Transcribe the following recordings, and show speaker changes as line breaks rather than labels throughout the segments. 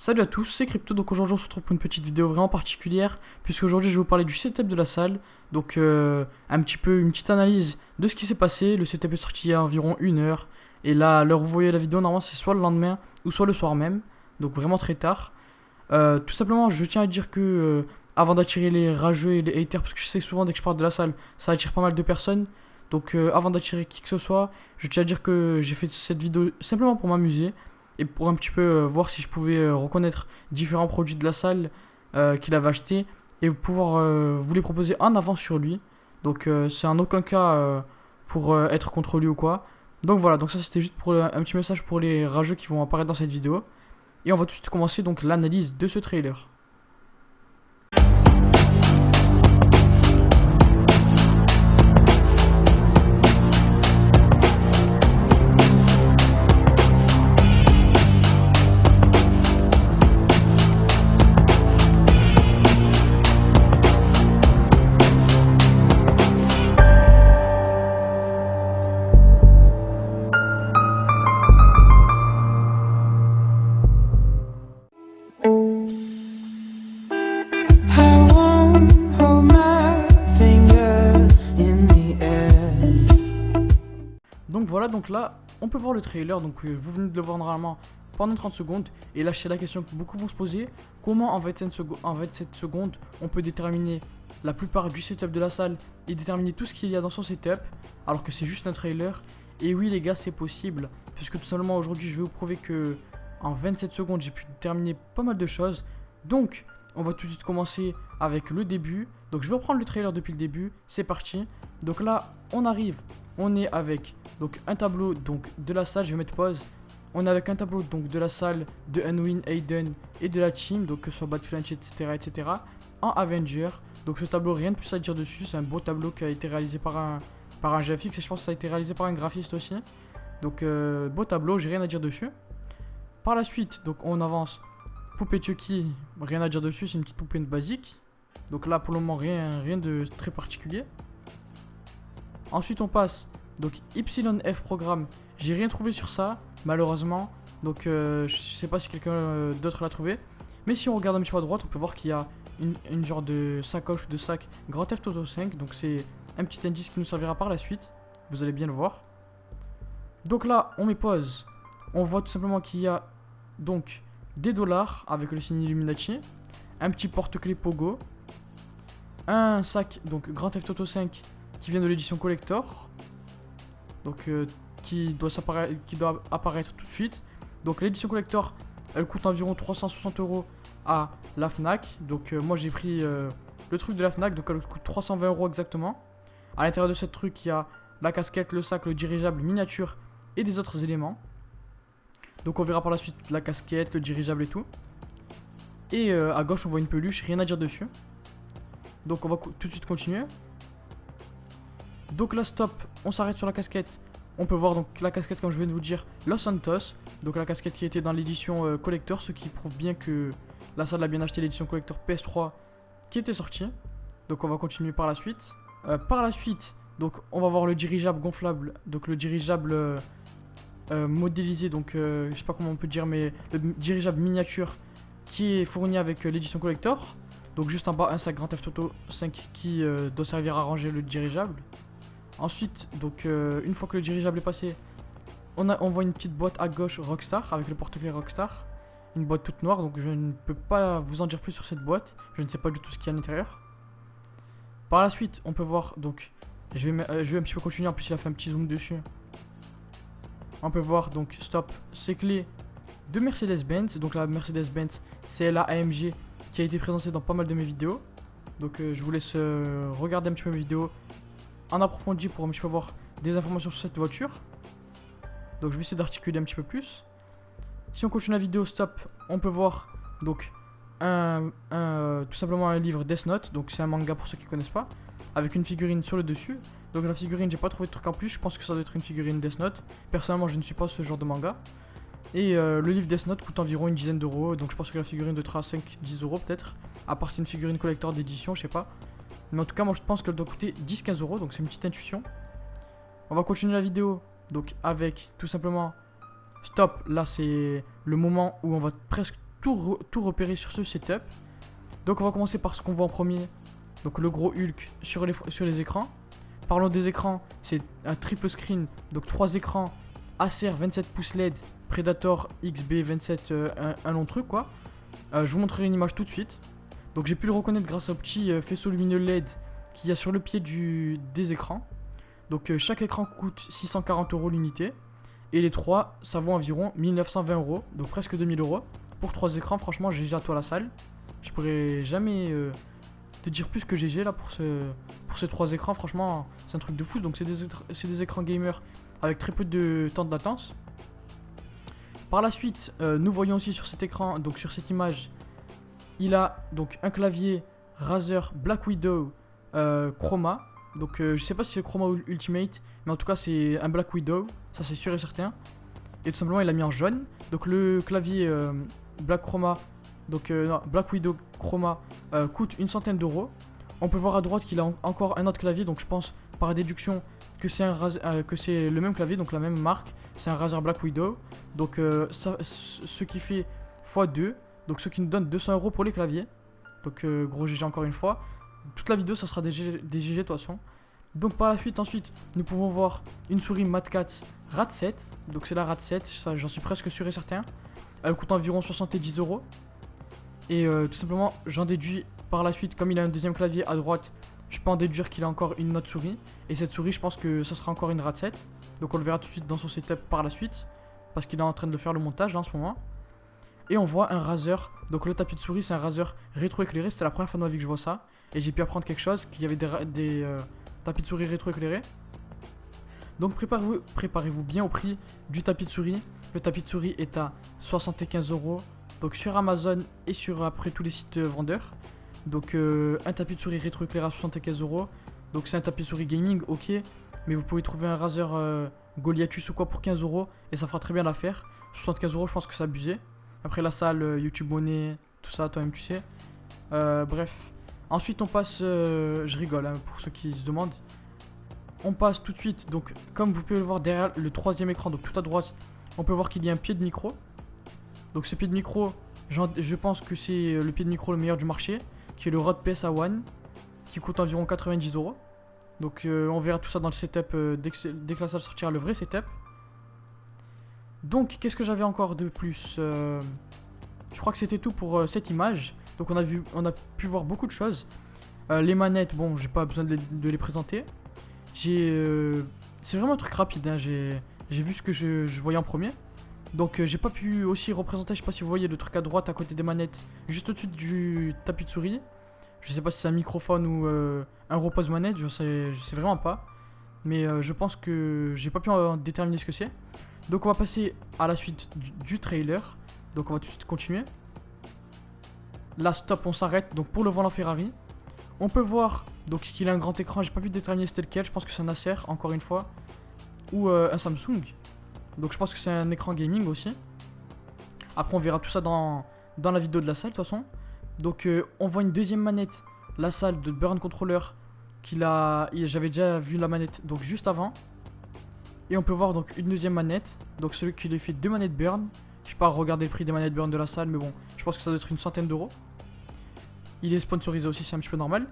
Salut à tous, c'est Crypto, donc aujourd'hui on se retrouve pour une petite vidéo vraiment particulière, puisque aujourd'hui je vais vous parler du setup de la salle, donc un petit peu une petite analyse de ce qui s'est passé. Le setup est sorti il y a environ 1 heure, et là à l'heure où vous voyez la vidéo, normalement c'est soit le lendemain, ou soit le soir même, donc vraiment très tard. Tout simplement je tiens à dire que, avant d'attirer les rageux et les haters, parce que je sais souvent dès que je parle de la salle, ça attire pas mal de personnes, donc avant d'attirer qui que ce soit, je tiens à dire que j'ai fait cette vidéo simplement pour m'amuser et pour un petit peu voir si je pouvais reconnaître différents produits de la salle qu'il avait acheté et pouvoir vous les proposer en avance sur lui. Donc c'est en aucun cas pour être contre lui ou quoi. Donc voilà, donc ça c'était juste pour un petit message pour les rageux qui vont apparaître dans cette vidéo. Et on va tout de suite commencer donc l'analyse de ce trailer. Donc voilà, donc là, on peut voir le trailer, donc vous venez de le voir normalement pendant 30 secondes, et là c'est la question que beaucoup vont se poser, comment en 27 secondes on peut déterminer la plupart du setup de la salle et déterminer tout ce qu'il y a dans son setup, alors que c'est juste un trailer. Et oui les gars, c'est possible, puisque tout simplement aujourd'hui je vais vous prouver que en 27 secondes j'ai pu déterminer pas mal de choses. Donc on va tout de suite commencer avec le début, donc je vais reprendre le trailer depuis le début, c'est parti. Donc là on arrive, on est avec donc un tableau donc de la salle, je vais mettre pause. On est avec un tableau donc de la salle de Unwin, Aiden et de la team, donc que ce soit Batflanche, etc. en Avenger. Donc ce tableau, rien de plus à dire dessus, c'est un beau tableau qui a été réalisé par un GFX et je pense que ça a été réalisé par un graphiste aussi. Donc beau tableau, j'ai rien à dire dessus. Par la suite, donc on avance. Poupée Chucky, rien à dire dessus, c'est une petite poupée basique. Donc là pour le moment rien de très particulier. Ensuite on passe donc YF programme, j'ai rien trouvé sur ça malheureusement, donc je sais pas si quelqu'un d'autre l'a trouvé. Mais si on regarde un petit peu à droite, on peut voir qu'il y a une genre de sacoche ou de sac Grand Theft Auto 5, donc c'est un petit indice qui nous servira par la suite, vous allez bien le voir. Donc là on met pause, on voit tout simplement qu'il y a donc des dollars avec le signe Illuminati, un petit porte-clés Pogo, un sac donc Grand Theft Auto 5 qui vient de l'édition collector, donc qui doit apparaître tout de suite. Donc l'édition collector, elle coûte environ 360 € à la Fnac. Donc moi j'ai pris le truc de la Fnac, donc elle coûte 320 € exactement. À l'intérieur de ce truc, il y a la casquette, le sac, le dirigeable, miniature et des autres éléments. Donc on verra par la suite la casquette, le dirigeable et tout. Et à gauche on voit une peluche, rien à dire dessus. Donc on va tout de suite continuer. Donc là stop, on s'arrête sur la casquette. On peut voir donc la casquette, comme je viens de vous dire, Los Santos. Donc la casquette qui était dans l'édition collector, ce qui prouve bien que la salle a bien acheté l'édition collector PS3 qui était sortie. Donc on va continuer par la suite. Donc on va voir le dirigeable gonflable, donc le dirigeable modélisé, donc je sais pas comment on peut dire, mais le dirigeable miniature qui est fourni avec l'édition collector. Donc juste en bas un sac Grand Theft Auto 5 qui doit servir à ranger le dirigeable. Ensuite, donc une fois que le dirigeable est passé, on voit une petite boîte à gauche Rockstar avec le porte-clés Rockstar. Une boîte toute noire, donc je ne peux pas vous en dire plus sur cette boîte. Je ne sais pas du tout ce qu'il y a à l'intérieur. Par la suite, on peut voir, donc je vais un petit peu continuer, en plus il a fait un petit zoom dessus. On peut voir donc stop, ces clés de Mercedes-Benz. Donc la Mercedes-Benz CLA AMG qui a été présentée dans pas mal de mes vidéos. Donc je vous laisse regarder un petit peu mes vidéos en approfondi pour un petit peu voir des informations sur cette voiture. Donc je vais essayer d'articuler un petit peu plus. Si on continue la vidéo stop, on peut voir donc tout simplement un livre Death Note. Donc c'est un manga pour ceux qui connaissent pas, avec une figurine sur le dessus. Donc la figurine, j'ai pas trouvé de truc en plus, je pense que ça doit être une figurine Death Note. Personnellement je ne suis pas ce genre de manga. Et le livre Death Note coûte environ une dizaine d'euros, donc je pense que la figurine doit être à 5-10 € peut-être. À part si c'est une figurine collector d'édition, je sais pas. Mais en tout cas moi je pense qu'elle doit coûter 10-15 €, donc c'est une petite intuition. On va continuer la vidéo donc avec tout simplement stop. Là c'est le moment où on va presque tout repérer sur ce setup. Donc on va commencer par ce qu'on voit en premier. Donc le gros Hulk sur les écrans. Parlons des écrans, c'est un triple screen, donc 3 écrans Acer 27 pouces LED Predator XB27, un long truc quoi. Je vous montrerai une image tout de suite. Donc j'ai pu le reconnaître grâce au petit faisceau lumineux LED qu'il y a sur le pied des écrans. Donc chaque écran coûte 640 € l'unité. Et les 3, ça vaut environ 1920 €, donc presque 2000 €. Pour 3 écrans, franchement GG à toi la salle. Je pourrais jamais te dire plus que GG là pour ces 3 écrans, franchement c'est un truc de fou. Donc c'est des écrans gamer avec très peu de temps de latence. Par la suite, nous voyons aussi sur cet écran, donc sur cette image, il a donc un clavier Razer Black Widow Chroma. Donc je sais pas si c'est Chroma Ultimate, mais en tout cas c'est un Black Widow, ça c'est sûr et certain. Et tout simplement il l'a mis en jaune. Donc le clavier Black Chroma, non, Black Widow Chroma coûte une centaine d'euros. On peut voir à droite qu'il a encore un autre clavier, donc je pense par déduction que c'est le même clavier, donc la même marque. C'est un Razer Black Widow. Donc ce qui fait x2, donc ce qui nous donne 200 € pour les claviers. Donc gros GG encore une fois. Toute la vidéo ça sera des GG de toute façon. Donc par la suite ensuite nous pouvons voir une souris Mad Catz Rad 7. Donc c'est la Rad 7, ça j'en suis presque sûr et certain. Elle coûte environ 70 €. Et tout simplement j'en déduis par la suite, comme il a un deuxième clavier à droite, je peux en déduire qu'il a encore une autre souris. Et cette souris je pense que ça sera encore une Rad 7. Donc on le verra tout de suite dans son setup par la suite, parce qu'il est en train de faire le montage là, en ce moment. Et on voit un Razer, donc le tapis de souris c'est un Razer rétroéclairé. C'était la première fois de ma vie que je vois ça. Et j'ai pu apprendre quelque chose, qu'il y avait des tapis de souris rétroéclairés. Donc préparez-vous bien au prix du tapis de souris. Le tapis de souris est à 75 €. Donc sur Amazon et sur après tous les sites vendeurs. Donc un tapis de souris rétroéclairé à 75 €. Donc c'est un tapis de souris gaming, ok. Mais vous pouvez trouver un Razer Goliathus ou quoi pour 15 € et ça fera très bien l'affaire. 75 € je pense que c'est abusé. Après la salle, YouTube Money, tout ça, toi-même tu sais. Bref. Ensuite on passe, je rigole hein, pour ceux qui se demandent. On passe tout de suite, donc comme vous pouvez le voir derrière le troisième écran, donc tout à droite, on peut voir qu'il y a un pied de micro. Donc ce pied de micro, je pense que c'est le pied de micro le meilleur du marché, qui est le Rode PSA One, qui coûte environ 90 €. Donc on verra tout ça dans le setup dès que la salle sortira, le vrai setup. Donc qu'est-ce que j'avais encore de plus je crois que c'était tout pour cette image. Donc on a pu voir beaucoup de choses. Les manettes, bon j'ai pas besoin de les présenter. C'est vraiment un truc rapide hein. J'ai vu ce que je voyais en premier. Donc j'ai pas pu aussi représenter, je sais pas si vous voyez le truc à droite à côté des manettes, juste au-dessus du tapis de souris. Je sais pas si c'est un microphone ou un repose manette, je sais vraiment pas. Mais je pense que j'ai pas pu en déterminer ce que c'est. Donc on va passer à la suite du trailer. Donc on va tout de suite continuer. Là stop, on s'arrête. Donc pour le volant Ferrari, on peut voir donc qu'il a un grand écran. J'ai pas pu déterminer c'était lequel. Je pense que c'est un Acer encore une fois, ou un Samsung. Donc je pense que c'est un écran gaming aussi. Après on verra tout ça dans la vidéo de la salle de toute façon. Donc on voit une deuxième manette, la salle de Burn Controller j'avais déjà vu la manette donc juste avant. Et on peut voir donc une deuxième manette, donc celui qui lui fait 2 manettes Burn. Je sais pas regarder le prix des manettes Burn de la salle, mais bon, je pense que ça doit être une centaine d'euros. Il est sponsorisé aussi, c'est un petit peu normal.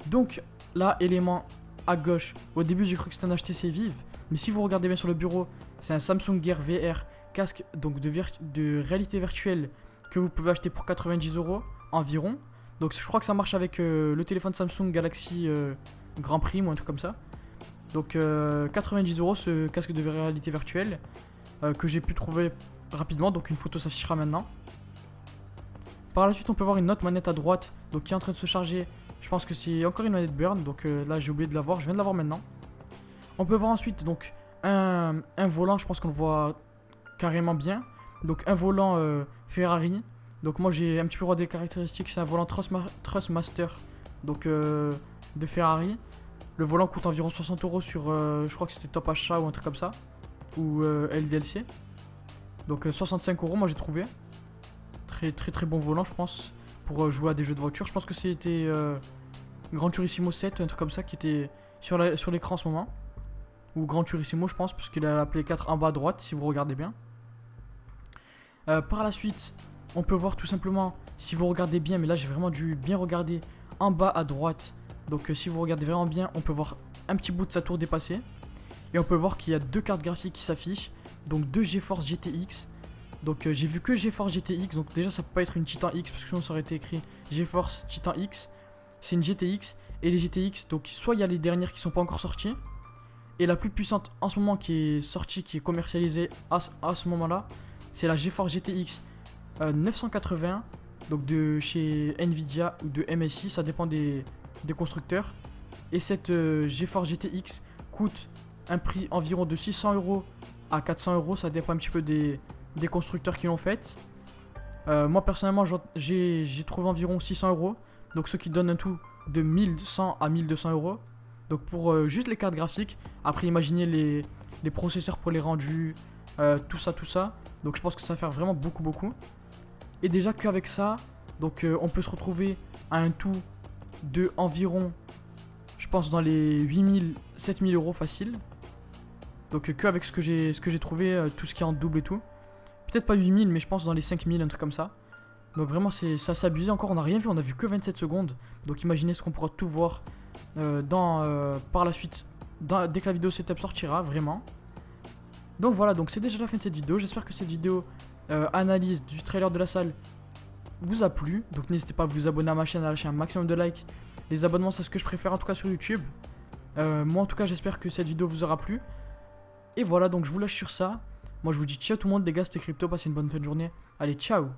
Donc là, élément à gauche, au début j'ai cru que c'était un HTC Vive, mais si vous regardez bien sur le bureau, c'est un Samsung Gear VR, casque donc de réalité virtuelle que vous pouvez acheter pour 90 € environ. Donc je crois que ça marche avec le téléphone Samsung Galaxy Grand Prix ou un truc comme ça. Donc 90 € ce casque de réalité virtuelle que j'ai pu trouver rapidement, donc une photo s'affichera maintenant. Par la suite on peut voir une autre manette à droite donc qui est en train de se charger. Je pense que c'est encore une manette Burn, donc là j'ai oublié de la voir, je viens de la voir maintenant. On peut voir ensuite donc un volant, je pense qu'on le voit carrément bien. Donc un volant Ferrari. Donc moi j'ai un petit peu regardé les caractéristiques, c'est un volant Trustmaster donc de Ferrari. Le volant coûte environ 60 € sur je crois que c'était Top Achat ou un truc comme ça, ou LDLC. Donc 65 € moi j'ai trouvé. Très bon volant je pense pour jouer à des jeux de voiture. Je pense que c'était Gran Turismo 7 un truc comme ça qui était sur l'écran en ce moment, ou Gran Turismo je pense, parce qu'il a la Play 4 en bas à droite si vous regardez bien. Par la suite on peut voir tout simplement, si vous regardez bien, mais là j'ai vraiment dû bien regarder, en bas à droite. Donc si vous regardez vraiment bien, on peut voir un petit bout de sa tour dépassée. Et on peut voir qu'il y a deux cartes graphiques qui s'affichent. Donc deux GeForce GTX. Donc j'ai vu que GeForce GTX. Donc déjà ça peut pas être une Titan X parce que sinon ça aurait été écrit GeForce Titan X. C'est une GTX. Et les GTX, donc soit il y a les dernières qui sont pas encore sorties. Et la plus puissante en ce moment qui est sortie, qui est commercialisée à ce moment-là, c'est la GeForce GTX 980. Donc de chez Nvidia ou de MSI, ça dépend des constructeurs. Et cette GeForce GTX coûte un prix environ de 600 € à 400 €, ça dépend un petit peu des constructeurs qui l'ont faite. Moi personnellement j'ai trouvé environ 600 €, donc ce qui donne un tout de 1100 à 1200 €. Donc pour juste les cartes graphiques, après imaginez les processeurs pour les rendus, tout ça. Donc je pense que ça va faire vraiment beaucoup. Et déjà qu'avec ça, donc on peut se retrouver à un tout de environ, je pense dans les 8000, 7000 € facile. Donc qu'avec ce que j'ai trouvé, tout ce qui est en double et tout. Peut-être pas 8000, mais je pense dans les 5000, un truc comme ça. Donc vraiment ça s'est abusé encore, on n'a rien vu, on a vu que 27 secondes. Donc imaginez ce qu'on pourra tout voir par la suite, dès que la vidéo setup sortira, vraiment. Donc voilà, donc c'est déjà la fin de cette vidéo. J'espère que cette vidéo analyse du trailer de la salle vous a plu. Donc n'hésitez pas à vous abonner à ma chaîne, à lâcher un maximum de likes. Les abonnements c'est ce que je préfère en tout cas sur YouTube. Moi en tout cas j'espère que cette vidéo vous aura plu. Et voilà, donc je vous lâche sur ça. Moi je vous dis ciao tout le monde les gars, c'était Crypto, passez une bonne fin de journée. Allez, ciao.